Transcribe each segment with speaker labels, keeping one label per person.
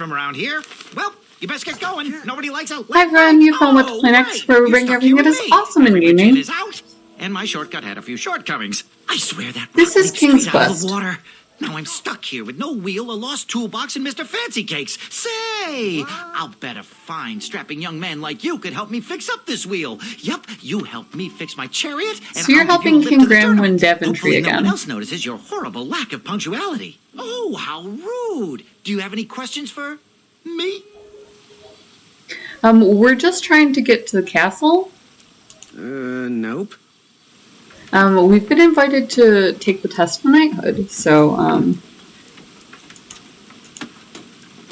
Speaker 1: from around here. Well, you best get going. Nobody likes a...
Speaker 2: Hi everyone, you found Let's Play Next, where we bring everything that is awesome in gaming.
Speaker 1: Is out, and my shortcut had a few shortcomings. I swear that
Speaker 2: this is King's Quest.
Speaker 1: Water. Now I'm stuck here with no wheel, a lost toolbox, and Mr. Fancy Cakes. Say, I'll bet a fine, strapping young man like you could help me fix up this wheel. Yup, you help me fix my chariot. And
Speaker 2: so you're helping King Graham win Daventry again.
Speaker 1: No one else notices your horrible lack of punctuality. Oh, how rude. Do you have any questions for me?
Speaker 2: We're just trying to get to the castle.
Speaker 3: Nope.
Speaker 2: We've been invited to take the test for knighthood, so,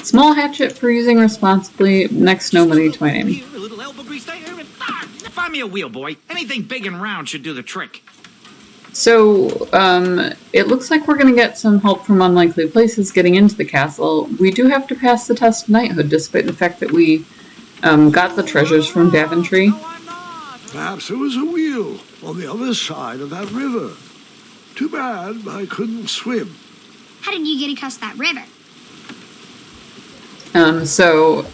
Speaker 2: small hatchet for using responsibly, next no money to my name.
Speaker 1: Find me a wheel, boy. Anything big and round should do the trick.
Speaker 2: So, it looks like we're gonna get some help from unlikely places getting into the castle. We do have to pass the test of knighthood, despite the fact that we, got the treasures from Daventry.
Speaker 4: Perhaps there was a wheel on the other side of that river. Too bad I couldn't swim.
Speaker 5: How did you get across that river?
Speaker 2: So,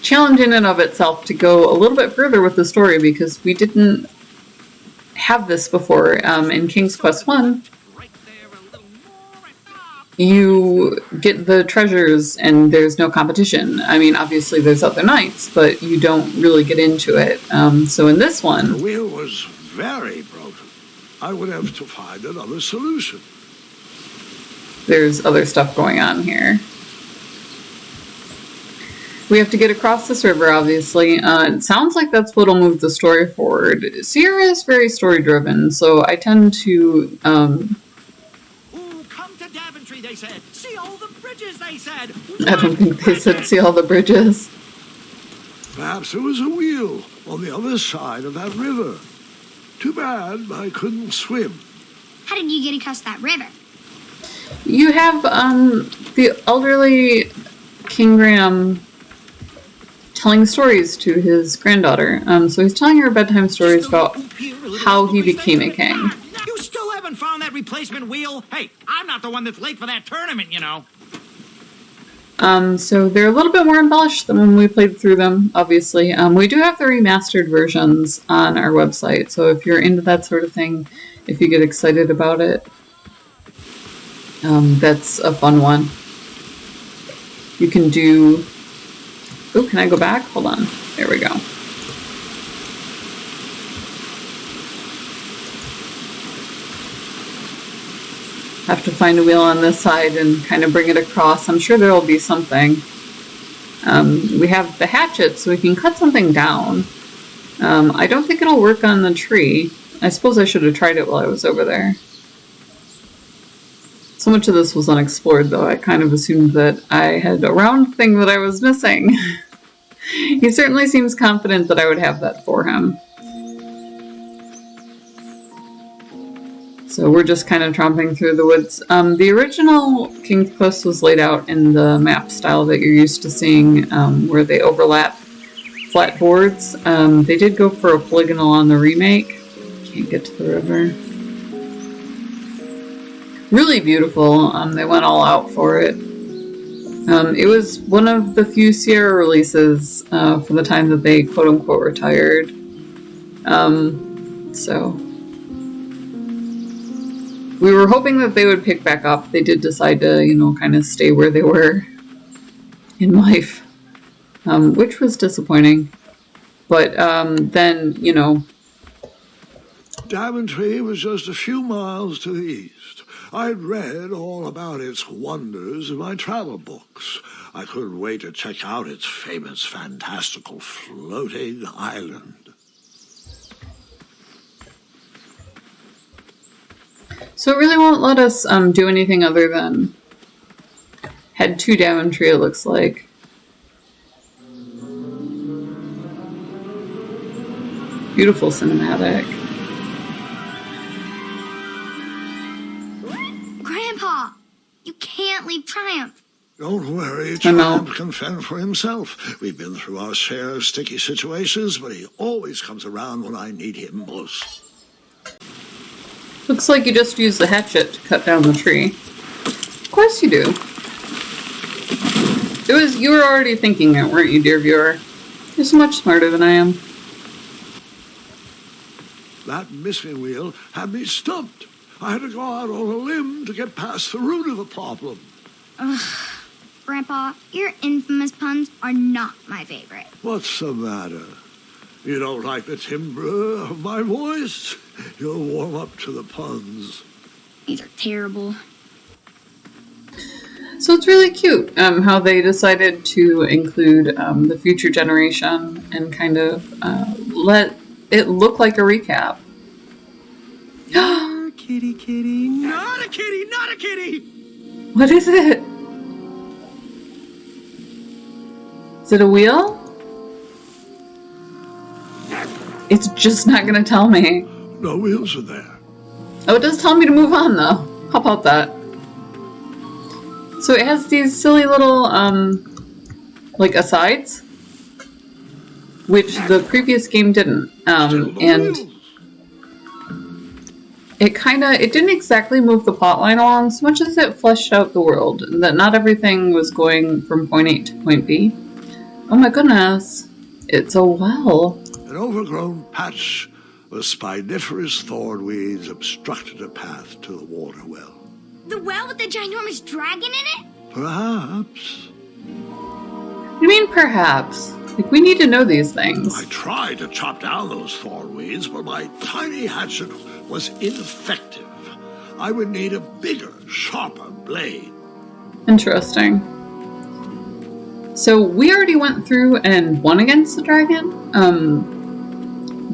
Speaker 2: challenge in and of itself to go a little bit further with the story, because we didn't have this before. In King's Quest 1, you get the treasures and there's no competition. I mean, obviously there's other knights, but you don't really get into it. So in this one...
Speaker 4: The wheel was very broken. I would have to find another solution.
Speaker 2: There's other stuff going on here. We have to get across this river, obviously. It sounds like that's what'll move the story forward. Sierra is very story-driven, so I tend to...
Speaker 1: They said, see all the bridges, they said.
Speaker 2: I don't think they said see all the bridges.
Speaker 4: Perhaps there was a wheel on the other side of that river. Too bad I couldn't swim.
Speaker 5: How did you get across that river?
Speaker 2: You have the elderly King Graham telling stories to his granddaughter. So he's telling her bedtime stories about how he became a king.
Speaker 1: You still haven't found that replacement wheel? Hey, I'm not the one that's late for that tournament, you know.
Speaker 2: So they're a little bit more embellished than when we played through them, obviously. We do have the remastered versions on our website, so if you're into that sort of thing, if you get excited about it, that's a fun one. You can do... Oh, can I go back? Hold on. There we go. Have to find a wheel on this side and kind of bring it across. I'm sure there will be something. We have the hatchet, so we can cut something down. I don't think it'll work on the tree. I suppose I should have tried it while I was over there. So much of this was unexplored, though. I kind of assumed that I had a round thing that I was missing. He certainly seems confident that I would have that for him. So we're just kind of tromping through the woods. The original King's Quest was laid out in the map style that you're used to seeing, where they overlap flat boards. They did go for a polygonal on the remake. Can't get to the river. Really beautiful. They went all out for it. It was one of the few Sierra releases for the time that they quote-unquote retired. So... we were hoping that they would pick back up. They did decide to, you know, kind of stay where they were in life, which was disappointing. But then, you know...
Speaker 4: Daventry was just a few miles to the east. I'd read all about its wonders in my travel books. I couldn't wait to check out its famous, fantastical floating island.
Speaker 2: So it really won't let us do anything other than head to Daventry, it looks like. Beautiful cinematic.
Speaker 5: Grandpa, you can't leave Triumph.
Speaker 4: Don't worry, Triumph can fend for himself. We've been through our share of sticky situations, but he always comes around when I need him most.
Speaker 2: Looks like you just used the hatchet to cut down the tree. Of course you do. You were already thinking it, weren't you, dear viewer? You're so much smarter than I am.
Speaker 4: That missing wheel had me stumped. I had to go out on a limb to get past the root of the problem.
Speaker 5: Ugh. Grandpa, your infamous puns are not my favorite.
Speaker 4: What's the matter? You don't like the timbre of my voice? You'll warm up to the puns.
Speaker 5: These are terrible.
Speaker 2: So it's really cute how they decided to include the future generation and kind of let it look like a recap.
Speaker 3: Kitty, kitty, not a kitty, not a kitty!
Speaker 2: What is it? Is it a wheel? It's just not going to tell me.
Speaker 4: No wheels are there.
Speaker 2: Oh, it does tell me to move on, though. How about that? So it has these silly little, like, asides, which the previous game didn't. And it didn't exactly move the plotline along so much as it fleshed out the world, that not everything was going from point A to point B. Oh my goodness, it's a well.
Speaker 4: An overgrown patch of spiniferous thorn weeds obstructed a path to the water well.
Speaker 5: The well with the ginormous dragon in it?
Speaker 4: Perhaps.
Speaker 2: You mean perhaps? Like, we need to know these things.
Speaker 4: I tried to chop down those thorn weeds, but my tiny hatchet was ineffective. I would need a bigger, sharper blade.
Speaker 2: Interesting. So we already went through and won against the dragon.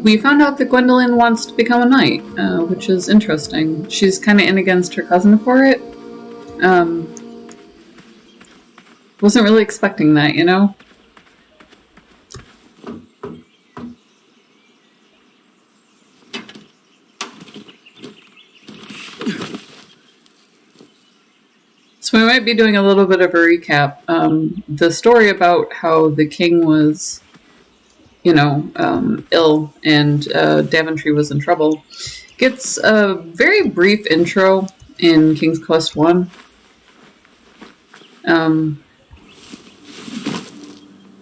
Speaker 2: We found out that Gwendolyn wants to become a knight, which is interesting. She's kind of in against her cousin for it. Wasn't really expecting that, you know? So we might be doing a little bit of a recap. The story about how the king was, ill and Daventry was in trouble gets a very brief intro in King's Quest 1. And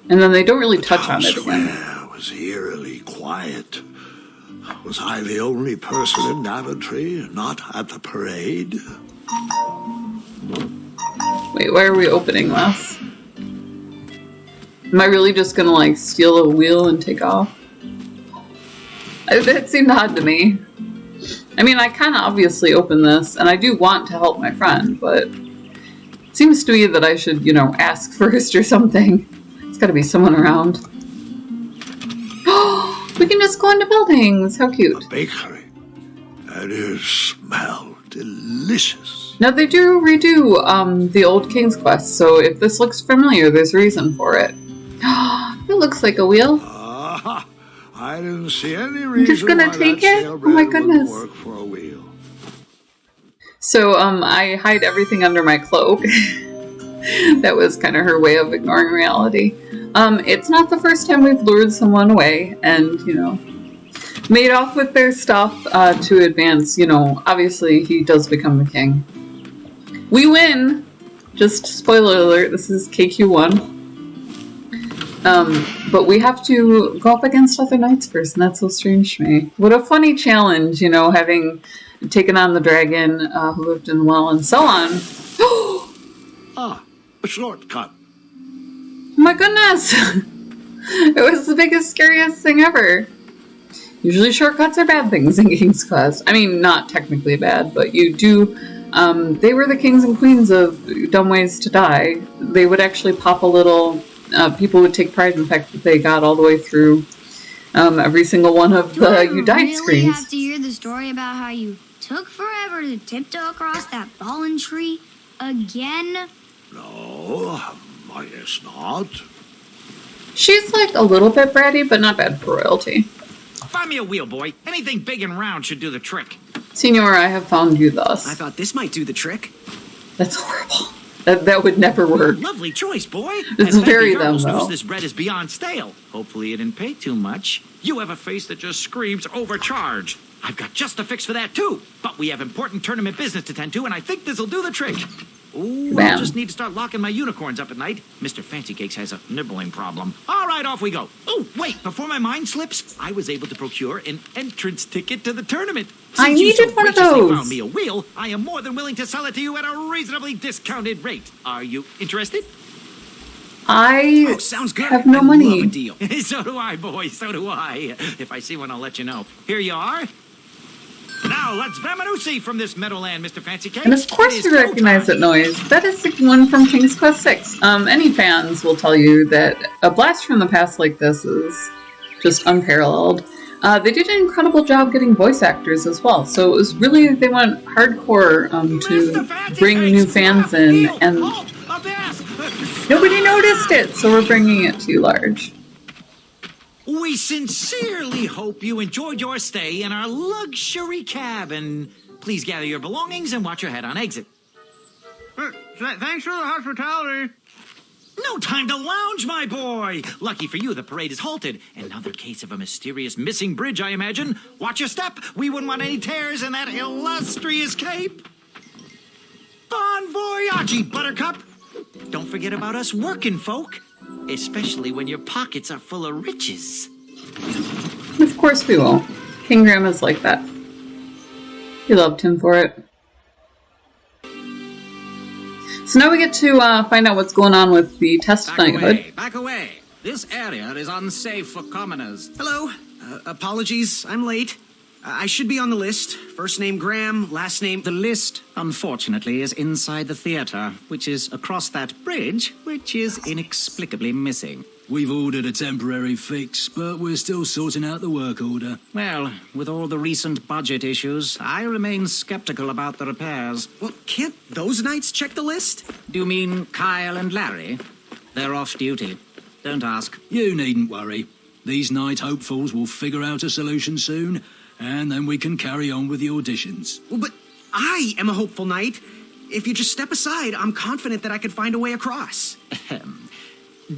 Speaker 2: then they don't really touch on it again.
Speaker 4: The was eerily quiet. Was I the only person in Daventry not at the parade?
Speaker 2: Wait, why are we opening this? Am I really just gonna, steal a wheel and take off? That seemed odd to me. I mean, I kind of obviously opened this, and I do want to help my friend, but it seems to me that I should, ask first or something. There's gotta be someone around. Oh, we can just go into buildings! How cute.
Speaker 4: A bakery. And it smelled delicious.
Speaker 2: Now, they do redo the old King's Quest, so if this looks familiar, there's a reason for it. It looks like a wheel.
Speaker 4: I didn't see any reason
Speaker 2: I'm just gonna take it? Oh my goodness.
Speaker 4: Work for a wheel.
Speaker 2: So, I hide everything under my cloak. That was kind of her way of ignoring reality. It's not the first time we've lured someone away and, made off with their stuff to advance. Obviously he does become the king. We win! Just spoiler alert, this is KQ1. But we have to go up against other knights first, and that's so strange to me. What a funny challenge, having taken on the dragon who lived in the well and so on.
Speaker 4: A shortcut.
Speaker 2: Oh my goodness! It was the biggest, scariest thing ever. Usually shortcuts are bad things in King's Quest. I mean, not technically bad, but you do... they were the kings and queens of dumb ways to die. They would actually pop a little... people would take pride in the fact that they got all the way through every single one of the you died
Speaker 5: really
Speaker 2: screens.
Speaker 5: Have to hear the story about how you took forever to tiptoe across that fallen tree again?
Speaker 4: No, I guess not.
Speaker 2: She's a little bit bratty, but not bad for royalty.
Speaker 1: Find me a wheel, boy. Anything big and round should do the trick.
Speaker 2: Signor, I have found you thus.
Speaker 3: I thought this might do the trick.
Speaker 2: That's horrible. That would never work.
Speaker 1: Lovely choice, boy.
Speaker 2: It's
Speaker 1: And
Speaker 2: very
Speaker 1: Becky
Speaker 2: them,
Speaker 1: Earls knows
Speaker 2: though.
Speaker 1: this bread is beyond stale. Hopefully it didn't pay too much. You have a face that just screams overcharged. I've got just the fix for that, too. But we have important tournament business to tend to, and I think this'll do the trick. Ooh,
Speaker 2: Bam.
Speaker 1: I'll just need to start locking my unicorns up at night. Mr. Fancy Cakes has a nibbling problem. All right, off we go. Oh, wait, before my mind slips, I was able to procure an entrance ticket to the tournament.
Speaker 2: I
Speaker 1: Since you
Speaker 2: needed
Speaker 1: so
Speaker 2: one of
Speaker 1: graciously
Speaker 2: those.
Speaker 1: found me a wheel, I am more than willing to sell it to you at a reasonably discounted rate. Are you interested?
Speaker 2: I
Speaker 3: Oh, sounds good.
Speaker 2: have no
Speaker 3: I
Speaker 2: money.
Speaker 3: love a deal.
Speaker 1: So do I, boy, so do I. If I see one, I'll let you know. Here you are. Now, let's Vamanusi from this Meadowland, Mr. Fancy Cakes.
Speaker 2: And of course
Speaker 1: It is
Speaker 2: you
Speaker 1: go
Speaker 2: recognize
Speaker 1: time.
Speaker 2: that noise. That is the one from King's Quest 6. Any fans will tell you that a blast from the past like this is just unparalleled. They did an incredible job getting voice actors as well. So it was really, they went hardcore
Speaker 1: Mr.
Speaker 2: to
Speaker 1: Fancy
Speaker 2: bring
Speaker 1: Cakes,
Speaker 2: new fans
Speaker 1: stop,
Speaker 2: in,
Speaker 1: heel,
Speaker 2: and
Speaker 1: halt, abyss.
Speaker 2: nobody noticed it, so we're bringing it to you large.
Speaker 1: We sincerely hope you enjoyed your stay in our luxury cabin. Please gather your belongings and watch your head on exit.
Speaker 3: Thanks for the hospitality.
Speaker 1: No time to lounge, my boy. Lucky for you, the parade is halted. Another case of a mysterious missing bridge, I imagine. Watch your step. We wouldn't want any tears in that illustrious cape. Bon voyage, Buttercup. Don't forget about us working folk, especially when your pockets are full of riches.
Speaker 2: Of course we won't. King Grandma's like that. He loved him for it. So now we get to find out what's going on with the test knighthood.
Speaker 3: Back away. This area is unsafe for commoners. Hello. Apologies, I'm late. I should be on the list. First name Graham, last name...
Speaker 6: The list, unfortunately, is inside the theatre, which is across that bridge, which is inexplicably missing.
Speaker 7: We've ordered a temporary fix, but we're still sorting out the work order.
Speaker 6: Well, with all the recent budget issues, I remain skeptical about the repairs.
Speaker 3: Well, can't those knights check the list?
Speaker 6: Do you mean Kyle and Larry? They're off duty. Don't ask.
Speaker 7: You needn't worry. These night hopefuls will figure out a solution soon, and then we can carry on with the auditions.
Speaker 3: Well, but I am a hopeful knight. If you just step aside, I'm confident that I could find a way across.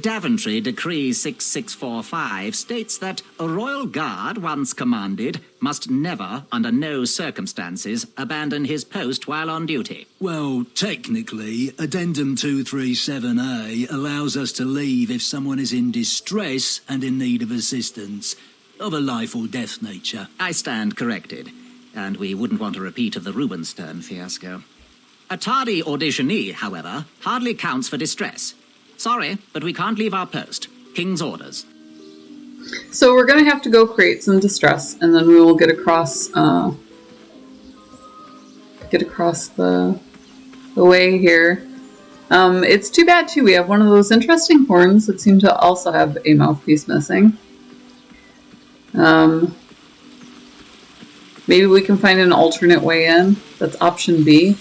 Speaker 6: Daventry Decree 6645 states that a royal guard once commanded must never, under no circumstances, abandon his post while on duty.
Speaker 7: Well, technically, Addendum 237A allows us to leave if someone is in distress and in need of assistance, of a life or death nature.
Speaker 6: I stand corrected, and we wouldn't want a repeat of the Rubenstern fiasco. A tardy auditionee, however, hardly counts for distress. Sorry, but we can't leave our post. King's orders.
Speaker 2: So we're going to have to go create some distress, and then we will get across the way here. It's too bad, too. We have one of those interesting horns that seem to also have a mouthpiece missing. Maybe we can find an alternate way in. That's option B.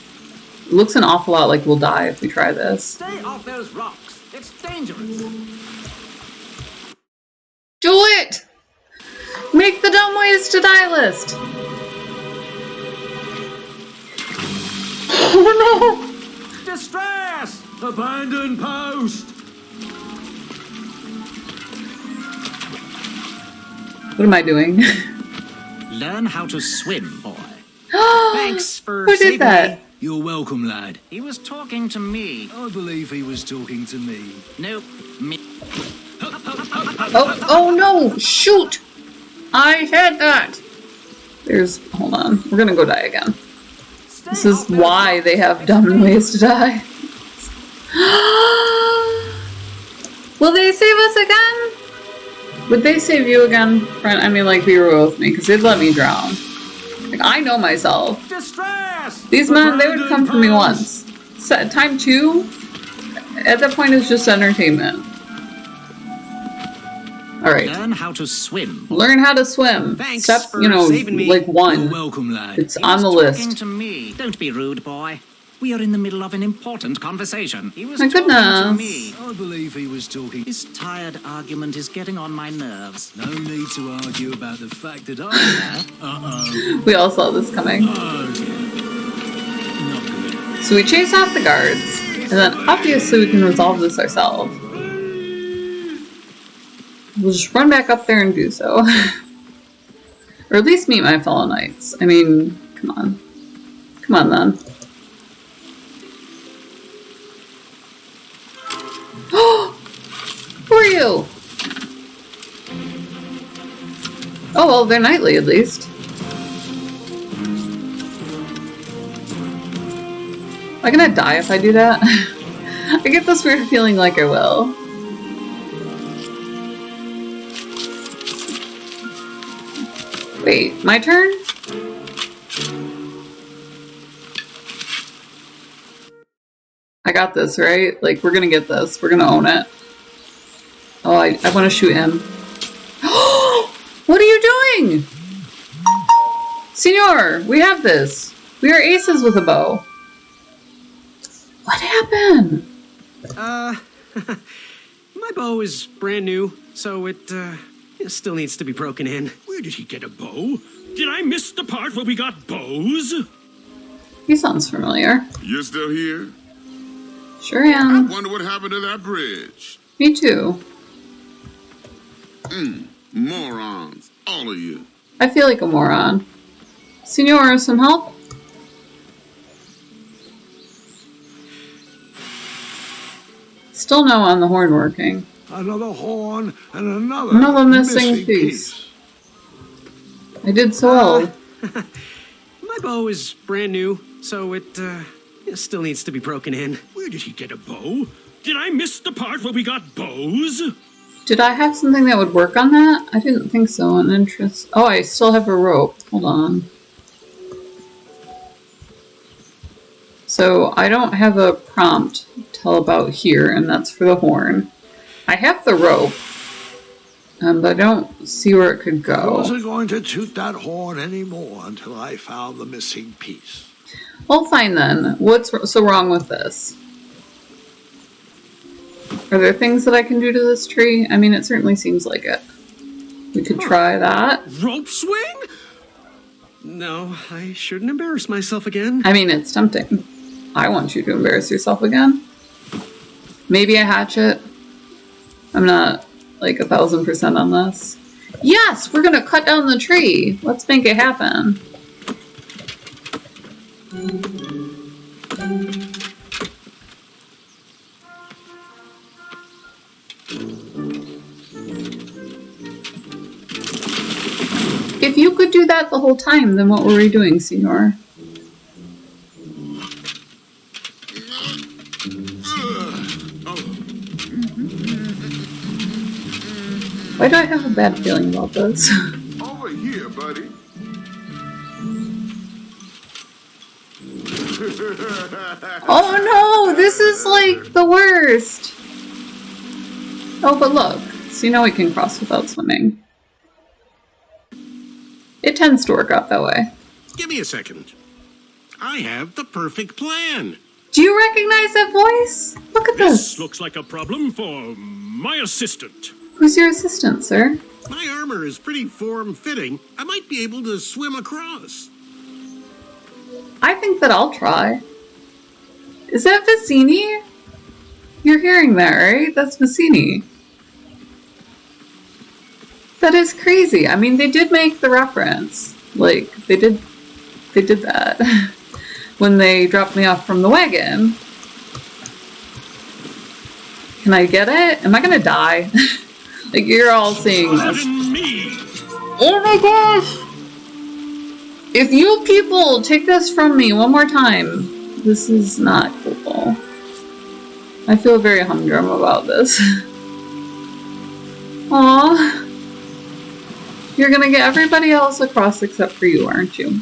Speaker 2: It looks an awful lot like we'll die if we try this.
Speaker 6: Stay off those rocks. It's dangerous.
Speaker 2: Do it! Make the dumb ways to die list! Oh no!
Speaker 7: Distress! Abandon post!
Speaker 2: What am I doing?
Speaker 6: Learn how to swim, boy.
Speaker 3: Thanks for
Speaker 2: Who
Speaker 3: saving
Speaker 2: did that?
Speaker 3: me.
Speaker 7: You're welcome, lad.
Speaker 6: He was talking to me.
Speaker 7: I believe he was talking to me.
Speaker 6: Nope, me.
Speaker 2: Oh no! Shoot! I had that! Hold on. We're gonna go die again. This is why they have dumb ways to die. Will they save us again? Would they save you again, friend? I mean, like, be real with me, because they'd let me drown. Like, I know myself.
Speaker 7: Distress!
Speaker 2: These men, they would come for me once. Time 2, at that point, is just entertainment. Alright.
Speaker 6: Learn how to swim. Boy.
Speaker 2: Learn how to swim.
Speaker 3: Thanks
Speaker 2: Step,
Speaker 3: for
Speaker 2: like
Speaker 3: saving me.
Speaker 7: You're
Speaker 2: 1.
Speaker 7: welcome, lad.
Speaker 2: It's
Speaker 6: He
Speaker 2: on
Speaker 6: was
Speaker 2: the
Speaker 6: talking
Speaker 2: list.
Speaker 6: to me. Don't be rude, boy. We are in the middle of an important conversation. He was
Speaker 2: My
Speaker 6: talking to
Speaker 2: goodness.
Speaker 6: me.
Speaker 7: I believe he was talking.
Speaker 6: This tired argument is getting on my nerves.
Speaker 7: No need to argue about the fact that I...
Speaker 2: We all saw this coming.
Speaker 7: Oh, dear. Not good.
Speaker 2: So we chase off the guards, and then obviously we can resolve this ourselves. We'll just run back up there and do so. Or at least meet my fellow knights. I mean, come on. Come on then. you! Oh, well, they're nightly at least. Am I gonna die if I do that? I get this weird feeling like I will. Wait, my turn? I got this, right? Like, we're gonna get this. We're gonna own it. Oh, I want to shoot him. What are you doing? Senor, we have this. We are aces with a bow. What happened?
Speaker 3: My bow is brand new, so it still needs to be broken in.
Speaker 8: Where did he get a bow? Did I miss the part where we got bows?
Speaker 2: He sounds familiar.
Speaker 9: You're still here?
Speaker 2: Sure am.
Speaker 9: I wonder what happened to that bridge.
Speaker 2: Me too.
Speaker 9: Morons. All of you.
Speaker 2: I feel like a moron. Senor, some help? Still no on the horn working.
Speaker 4: Another horn and another
Speaker 2: missing piece. I did so well.
Speaker 3: My bow is brand new, so it still needs to be broken in.
Speaker 8: Where did he get a bow? Did I miss the part where we got bows?
Speaker 2: Did I have something that would work on that? I didn't think so. An interest. Oh, I still have a rope. Hold on. So I don't have a prompt till about here, and that's for the horn. I have the rope, but I don't see where it could
Speaker 4: I
Speaker 2: go.
Speaker 4: wasn't going to toot that horn anymore until I found the missing piece.
Speaker 2: Well, fine then. What's so wrong with this? Are there things that I can do to this tree? I mean, it certainly seems like it. We could try that.
Speaker 3: Rope swing? No, I shouldn't embarrass myself again.
Speaker 2: I mean, it's tempting. I want you to embarrass yourself again. Maybe a hatchet. I'm not like 1,000% on this. Yes, we're gonna cut down the tree. Let's make it happen. If you could do that the whole time, then what were we doing, Senor? Why do I have a bad feeling about this?
Speaker 9: Over here, buddy.
Speaker 2: Oh no, this is like the worst. Oh, but look, so you know we can cross without swimming. It tends to work out that way.
Speaker 8: Give me a second. I have the perfect plan.
Speaker 2: Do you recognize that voice? Look at
Speaker 8: This
Speaker 2: this.
Speaker 8: looks like a problem for my assistant.
Speaker 2: Who's your assistant, sir?
Speaker 8: My armor is pretty form-fitting. I might be able to swim across.
Speaker 2: I think that I'll try. Is that Vicini? You're hearing that, right? That's Vicini. That is crazy. I mean, they did make the reference. Like, they did that. When they dropped me off from the wagon. Can I get it? Am I gonna die? Like, you're all seeing this.
Speaker 8: Pardon me.
Speaker 2: Oh my gosh! If you people take this from me one more time, this is not cool. I feel very humdrum about this. Aww. You're gonna get everybody else across except for you, aren't you?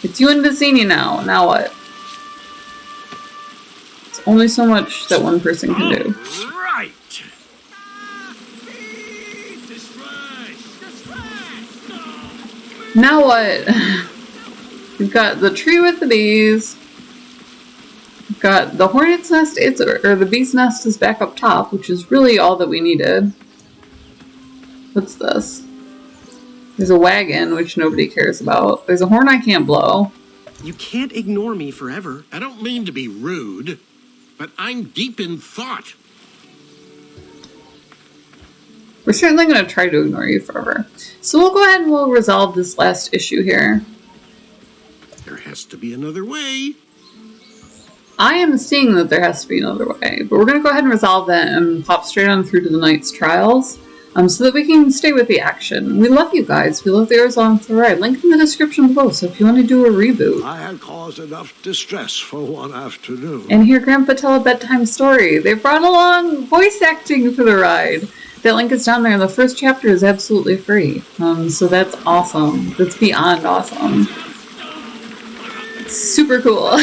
Speaker 2: It's you and Vicini now. Now what? It's only so much that one person can do.
Speaker 8: Right.
Speaker 2: Now what? We've got the tree with the bees. We've got the hornet's nest, or the bee's nest is back up top, which is really all that we needed. What's this? There's a wagon, which nobody cares about. There's a horn I can't blow.
Speaker 3: You can't ignore me forever.
Speaker 8: I don't mean to be rude, but I'm deep in thought.
Speaker 2: We're certainly going to try to ignore you forever. So we'll go ahead and we'll resolve this last issue here.
Speaker 8: There has to be another way.
Speaker 2: I am seeing that there has to be another way, but we're going to go ahead and resolve that and pop straight on through to the Knight's Trials, so that we can stay with the action. We love you guys. We love the Arizona Ride. Link in the description below, so if you want to do a reboot.
Speaker 4: I had caused enough distress for one afternoon.
Speaker 2: And hear Grandpa tell a bedtime story. They brought along voice acting for the ride. That link is down there. The first chapter is absolutely free. So that's awesome. That's beyond awesome. It's super cool.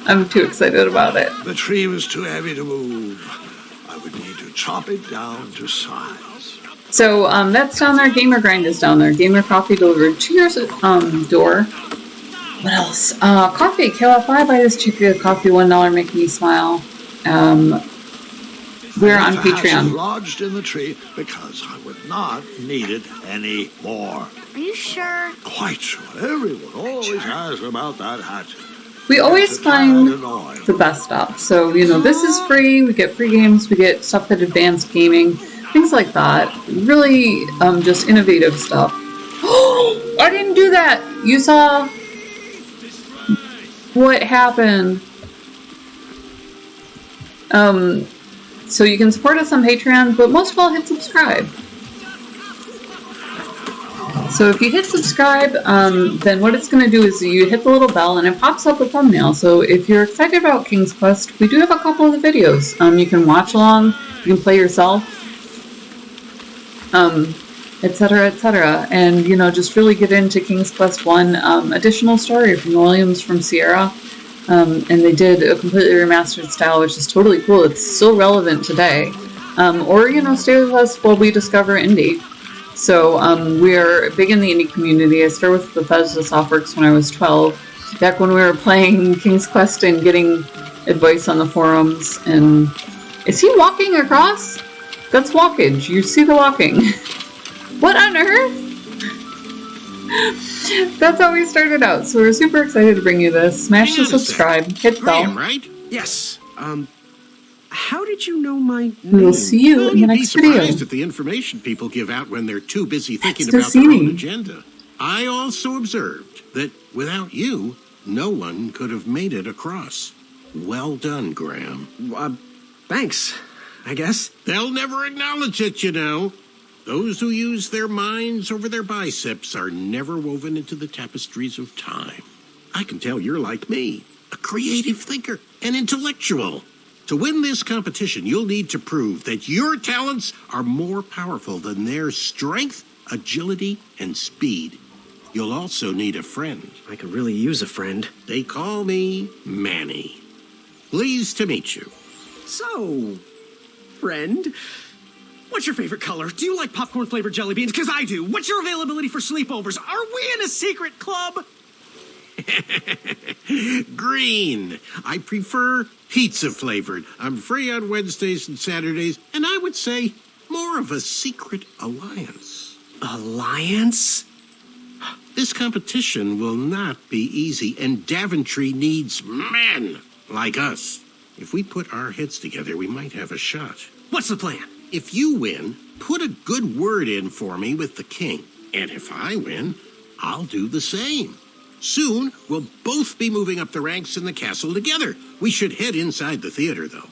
Speaker 2: I'm too excited about it.
Speaker 4: The tree was too heavy to move. I would need to chop it down to size.
Speaker 2: So that's down there. Gamer Grind is down there. Gamer Coffee delivered to your door. What else? Coffee. KLFI. Buy this chicken coffee. $1 making me smile. We're on Patreon.
Speaker 4: Lodged in the tree because I would not need it anymore.
Speaker 5: Are you sure?
Speaker 4: Quite sure. Everyone always asks about that hat.
Speaker 2: We always find the best stuff. So, this is free. We get free games. We get stuff that advanced gaming. Things like that. Really just innovative stuff. Oh, I didn't do that. You saw what happened. So you can support us on Patreon, but most of all, hit subscribe. So if you hit subscribe, then what it's going to do is you hit the little bell and it pops up a thumbnail. So if you're excited about King's Quest, we do have a couple of the videos. You can watch along, you can play yourself, etc., etc. And, just really get into King's Quest 1. Additional story from Williams from Sierra. And they did a completely remastered style, which is totally cool. It's still relevant today. Or, stay with us while we discover indie. So we're big in the indie community. I started with Bethesda Softworks when I was 12. Back when we were playing King's Quest and getting advice on the forums. And is he walking across? That's walkage. You see the walking. What on earth? That's how we started out. So we're super excited to bring you this. Smash the subscribe. Hit bell.
Speaker 8: Right?
Speaker 3: Yes. How did you know my name?
Speaker 2: We'll see you in the next video.
Speaker 8: You'd be surprised at the information people give out when they're too busy thinking about their own agenda. I also observed that without you, no one could have made it across. Well done, Graham.
Speaker 3: Thanks, I guess.
Speaker 8: They'll never acknowledge it, Those who use their minds over their biceps are never woven into the tapestries of time. I can tell you're like me, a creative thinker, an intellectual. To win this competition, you'll need to prove that your talents are more powerful than their strength, agility, and speed. You'll also need a friend.
Speaker 3: I could really use a friend.
Speaker 8: They call me Manny. Pleased to meet you.
Speaker 3: So, friend, what's your favorite color? Do you like popcorn-flavored jelly beans? Because I do. What's your availability for sleepovers? Are we in a secret club?
Speaker 8: Green. I prefer pizza-flavored. I'm free on Wednesdays and Saturdays, and I would say more of a secret alliance.
Speaker 3: Alliance?
Speaker 8: This competition will not be easy, and Daventry needs men like us. If we put our heads together, we might have a shot.
Speaker 3: What's the plan?
Speaker 8: If you win, put a good word in for me with the king. And if I win, I'll do the same. Soon, we'll both be moving up the ranks in the castle together. We should head inside the theater, though.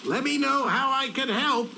Speaker 8: Let me know how I can help.